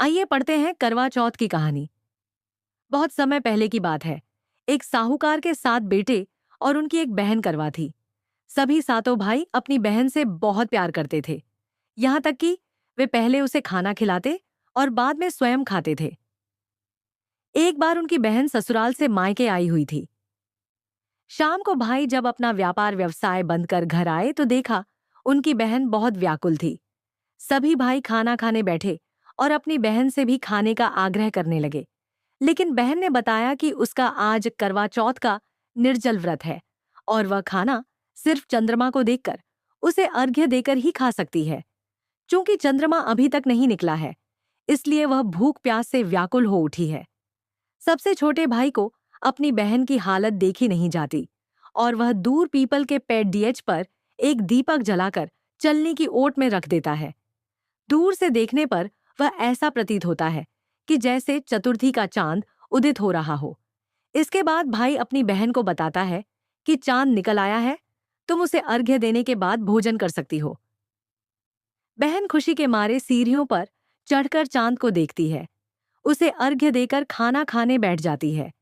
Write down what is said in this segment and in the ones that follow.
आइए पढ़ते हैं करवा चौथ की कहानी। बहुत समय पहले की बात है। एक साहूकार के 7 बेटे और उनकी एक बहन करवा थी। सभी सातों भाई अपनी बहन से बहुत प्यार करते थे, यहाँ तक कि वे पहले उसे खाना खिलाते और बाद में स्वयं खाते थे। एक बार उनकी बहन ससुराल से मायके आई हुई थी। शाम को भाई जब अपना व्यापार व्यवसाय बंद कर घर आए तो देखा उनकी बहन बहुत व्याकुल थी। सभी भाई खाना खाने बैठे और अपनी बहन से भी खाने का आग्रह करने लगे, लेकिन बहन ने बताया कि उसका आज करवा चौथ का निर्जल व्रत है और वह खाना सिर्फ चंद्रमा को देखकर, उसे अर्घ्य देकर ही खा सकती है। चूंकि चंद्रमा अभी तक नहीं निकला है, इसलिए वह भूख प्यास से व्याकुल हो उठी है। सबसे छोटे भाई को अपनी बहन की हालत देखी नहीं जाती और वह दूर पीपल के पेड़ डीएच पर एक दीपक जलाकर चलने की ओट में रख देता है। दूर से देखने पर वह ऐसा प्रतीत होता है कि जैसे चतुर्थी का चांद उदित हो रहा हो। इसके बाद भाई अपनी बहन को बताता है कि चांद निकल आया है, तुम उसे अर्घ्य देने के बाद भोजन कर सकती हो। बहन खुशी के मारे सीढ़ियों पर चढ़कर चांद को देखती है, उसे अर्घ्य देकर खाना खाने बैठ जाती है।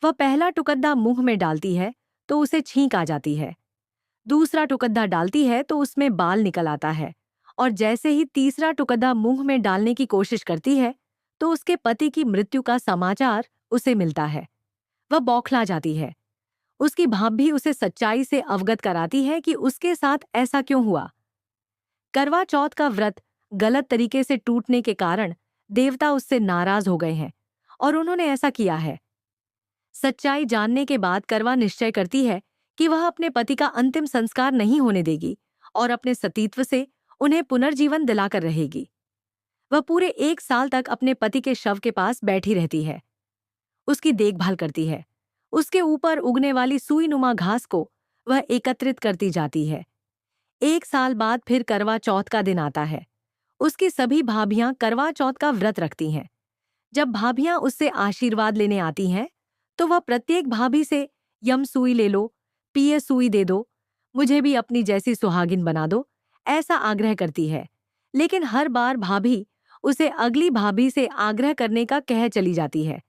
वह पहला टुकड़ा मुंह में डालती है तो उसे छींक आ जाती है। दूसरा टुकड़ा डालती है तो उसमें बाल निकल आता है और जैसे ही तीसरा टुकड़ा मुंह में डालने की कोशिश करती है तो उसके पति की मृत्यु का समाचार उसे मिलता है। वह बौखला जाती है। उसकी भाभी उसे सच्चाई से अवगत कराती है कि उसके साथ ऐसा क्यों हुआ। करवा चौथ का व्रत गलत तरीके से टूटने के कारण देवता उससे नाराज हो गए हैं और उन्होंने ऐसा किया है। सच्चाई जानने के बाद करवा निश्चय करती है कि वह अपने पति का अंतिम संस्कार नहीं होने देगी और अपने सतीत्व से उन्हें पुनर्जीवन दिलाकर रहेगी। वह पूरे 1 साल तक अपने पति के शव के पास बैठी रहती है, उसकी देखभाल करती है। उसके ऊपर उगने वाली सुईनुमा घास को वह एकत्रित करती जाती है। 1 साल बाद फिर करवा चौथ का दिन आता है। उसकी सभी भाभियां करवा चौथ का व्रत रखती हैं। जब भाभियां उससे आशीर्वाद लेने आती हैं तो वह प्रत्येक भाभी से यम सुई ले लो, पिए सुई दे दो, मुझे भी अपनी जैसी सुहागिन बना दो, ऐसा आग्रह करती है। लेकिन हर बार भाभी उसे अगली भाभी से आग्रह करने का कह चली जाती है।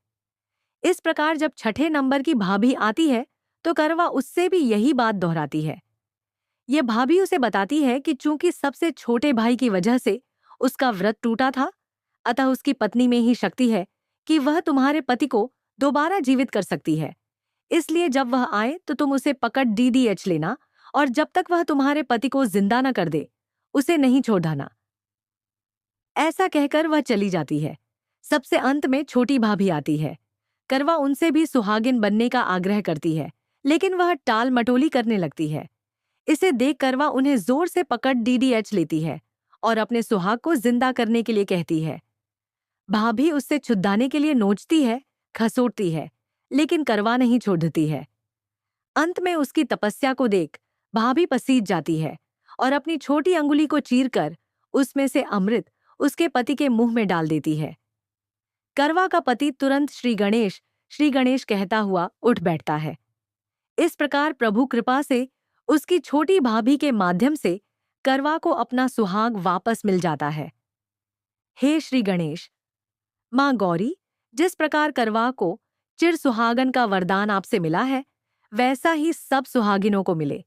इस प्रकार जब छठे नंबर की भाभी आती है तो करवा उससे भी यही बात दोहराती है। यह भाभी उसे बताती है कि चूंकि सबसे छोटे भाई की वजह से उसका व्रत टूटा था, अतः उसकी पत्नी में ही शक्ति है कि वह तुम्हारे पति को दोबारा जीवित कर सकती है। इसलिए जब वह आए तो तुम उसे पकड़ डीडीएच लेना और जब तक वह तुम्हारे पति को जिंदा न कर दे, उसे नहीं छोड़ना। ऐसा कहकर वह चली जाती है। सबसे अंत में छोटी भाभी आती है। करवा उनसे भी सुहागिन बनने का आग्रह करती है, लेकिन वह टाल मटोली करने लगती है। इसे देख करवा उन्हें जोर से पकड़ डीडीएच लेती है और अपने सुहाग को जिंदा करने के लिए कहती है। भाभी उससे छुड़ाने के लिए नोचती है, खसोटती है, लेकिन करवा नहीं छोड़ती है। अंत में उसकी तपस्या को देख भाभी पसीज जाती है और अपनी छोटी अंगुली को चीरकर उसमें से अमृत उसके पति के मुंह में डाल देती है। करवा का पति तुरंत श्री गणेश कहता हुआ उठ बैठता है। इस प्रकार प्रभु कृपा से उसकी छोटी भाभी के माध्यम से करवा को अपना सुहाग वापस मिल जाता है। हे श्री गणेश, माँ गौरी, जिस प्रकार करवा को चिर सुहागन का वरदान आपसे मिला है, वैसा ही सब सुहागिनों को मिले।